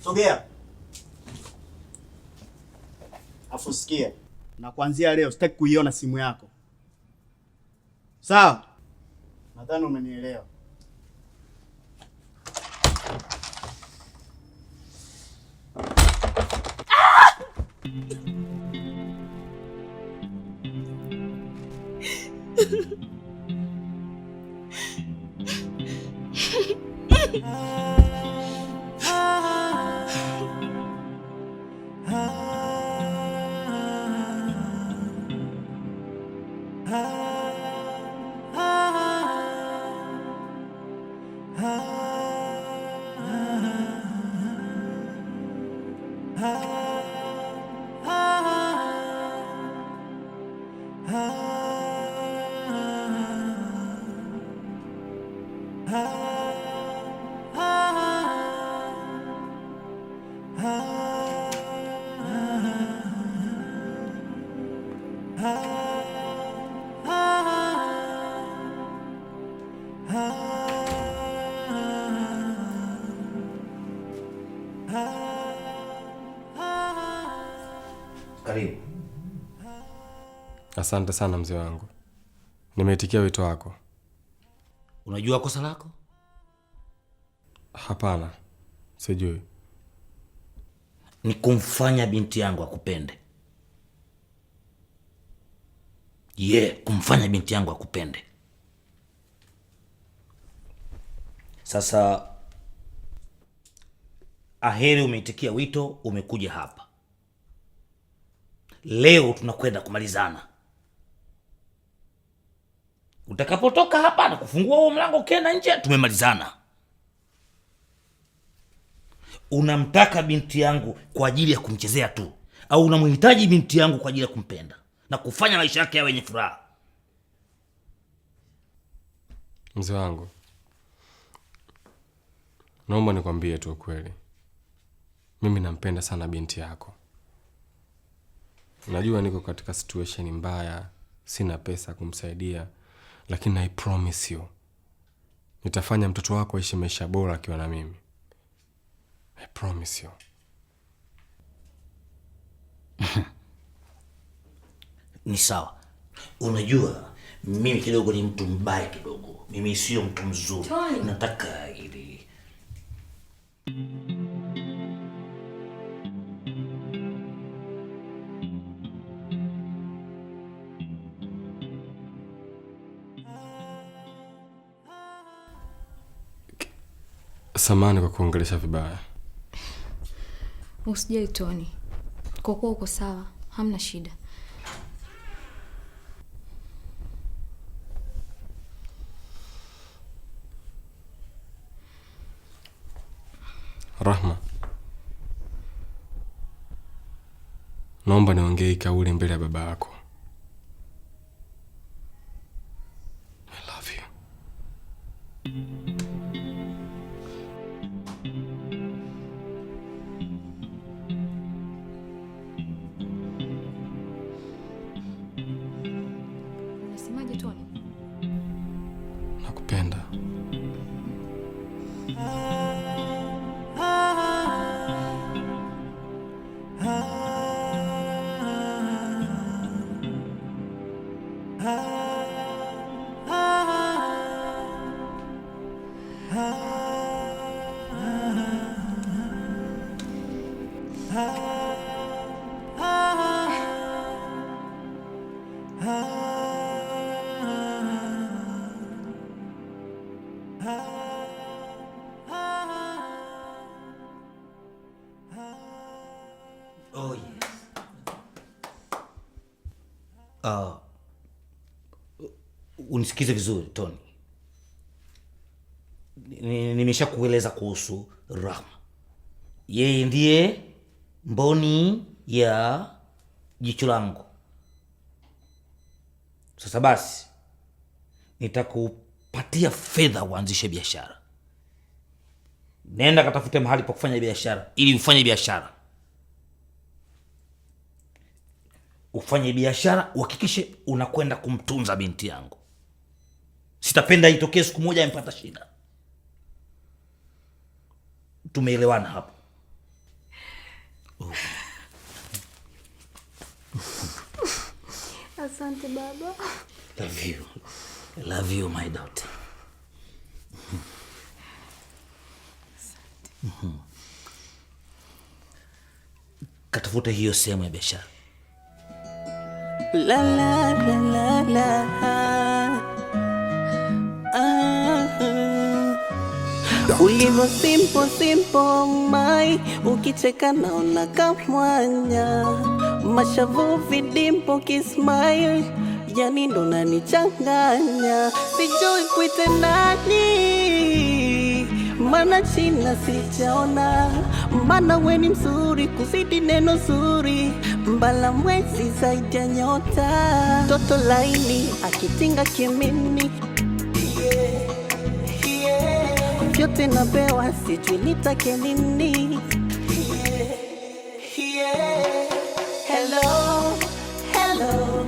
Sogea. Afu sikia. Na kuanzia leo sitaki kuiona simu yako. Sawa? Nadhani umenielewa. Karibu. Asante sana mzee wangu. Nimeitikia wito wako. Unajua kosa lako? Hapana. Sijui. Ni kumfanya binti yangu akupende. Kumfanya binti yangu akupende. Sasa aheri umeitikia wito, umekuja hapa. Leo tunakwenda kumalizana. Utakapotoka hapa na kufungua huo mlango ukienda nje, tumemalizana. Unamtaka binti yangu kwa ajili ya kumchezea tu, au unamhitaji binti yangu kwa ajili ya kumpenda na kufanya maisha yake yawe yenye furaha? Mzee wangu, naomba nikwambie tu ukweli. Mimi nampenda sana binti yako. Najua niko katika situation mbaya, sina pesa kumsaidia, lakini I promise you, nitafanya mtoto wako aishi maisha bora akiwa na mimi. I promise you. Ni sawa. Unajua mimi kidogo ni mtu mbaya kidogo. Mimi sio mtu mzuri. Nataka ili samahani kwa kuongelesha vibaya. Usijali Tony. Kwa kuwa uko sawa, hamna shida. Rahma, naomba niongee kauli mbele ya baba yako. I love you. Unasemaje Tony? Nakupenda. Oh yes. Unisikize vizuri Tony. nimeshakueleza kuhusu Rahma. Yeye ndiye mboni ya jicho langu. Sasa basi nitakupatia fedha uanzishe biashara. Nenda katafute mahali pa kufanya biashara ili ufanye biashara. Ufanye biashara, uhakikishe unakwenda kumtunza binti yangu. Sitapenda itokee siku moja impata shida. Tumeelewana hapo? Asante baba. Love you. I love you, my daughter. Katafuta hiyo sehemu ya biashara. La la la la la. Ulivyo simple mai, ukicheka naona kamwanya, mashavu vidimpo kismile, yani ndo nanichanganya, sijui kuite nani, mana china sijaona, mana we ni mzuri kuzidi neno zuri, mbala mwezi zaidi ya nyota, toto laini akitinga kimini, vyote napewa sijui nitake nini. Hello, hello,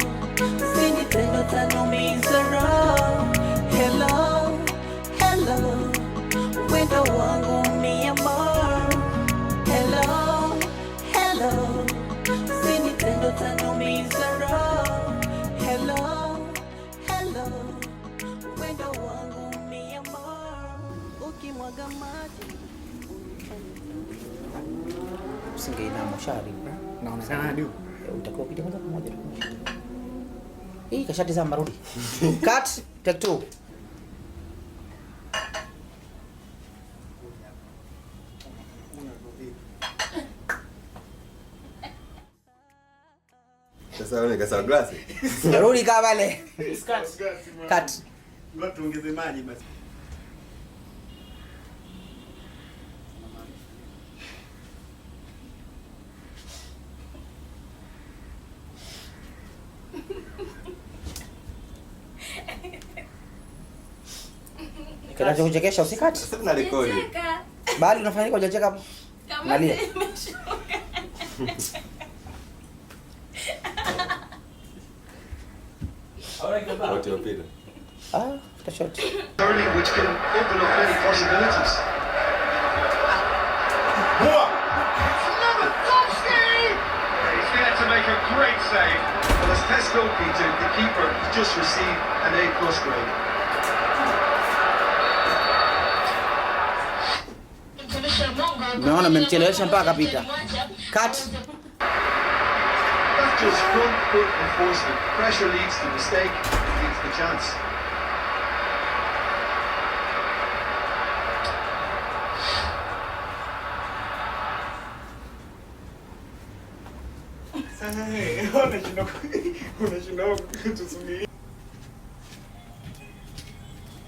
sini tendo tanumiza roho. Hello, hello, wendo wangu mi amor. Hello, hello, sini tendo tanumiza roho. Hello, hello, wendo wangu mi amor. Ukimwaga maji Usingeina moshari. Naona sana ndio. Utakuwa ukija moja kwa moja. Hii kashati za marudi. Cut, take two. Sasa wewe kasa glasi. Rudi kama vale. Cut. Ngoja tuongeze maji basi. Kinacho kuchekesha usikati. Sasa tuna rekodi. Bali unafanya kwa hujacheka hapo. Angalia. What your opinion? The shot. Which can open up many possibilities. He's there to make a great save. Well, as Tesco Peter, the keeper, just received an A+ grade. Naona amemchelewesha mpaka kapita. Cut. That's just front foot enforcement. Pressure leads to mistake, leads to chance.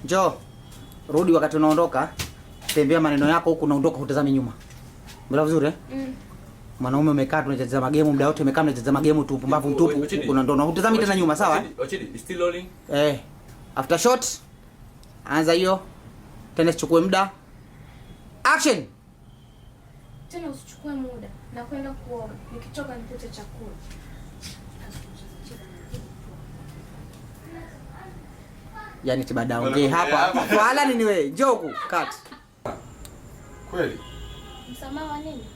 Njoo. Rudi wakati unaondoka. Tembea maneno yako huku unaondoka hutazami nyuma. Mbona vizuri eh? Mwanaume umekaa tunacheza magemu muda wote umekaa tunacheza magemu tu pumbavu mtupu unaondoka hutazami tena nyuma sawa eh? Ochidi, still rolling. After shot. Anza hiyo. Tena sichukue muda. Action. Tena usichukue muda. Na kwenda kuoga. Nikitoka nipate chakula. Yaani tibada ongee hapa. Wala nini wewe? Njoo huku. Cut. Kweli? Msamaha wa nini?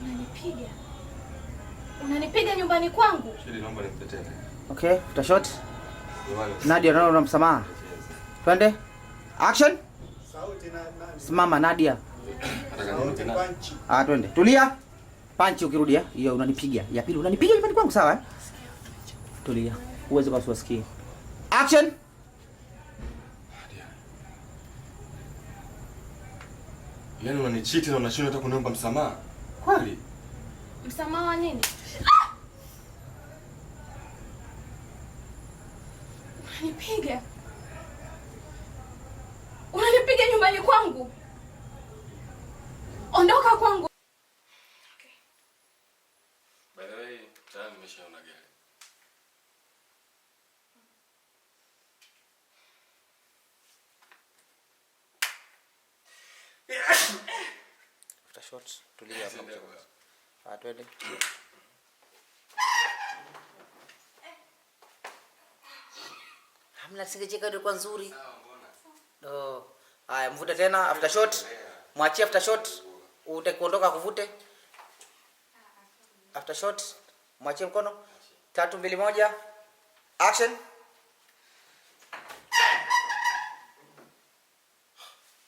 Unanipiga? Unanipiga nyumbani kwangu? Shidi, naomba nikutetee. Okay, after shot. Nadia naona msamaha. Twende. Action. Sauti na Simama Nadia. Twende. Tulia. Punch ukirudia. Hiyo unanipiga. Ya pili unanipiga nyumbani kwangu sawa eh? Tulia. Uweze kwa usikie. Action. Yaani unanichiti na unashindwa hata kuniomba msamaha. Kweli? Msamaha wa nini? Unanipiga? Unanipiga nyumbani kwangu? Ondoka kwangu. By the way, tayari nimeshaona gari. After shot, tulia hapo. Twende. Hamna, singecheka ndio kwa nzuri. Oh. Haya, mvute tena after shot. Mwachie after shot. Utakuondoka kuvute. After shot. Mwachie mkono. 3, 2, 1. Action.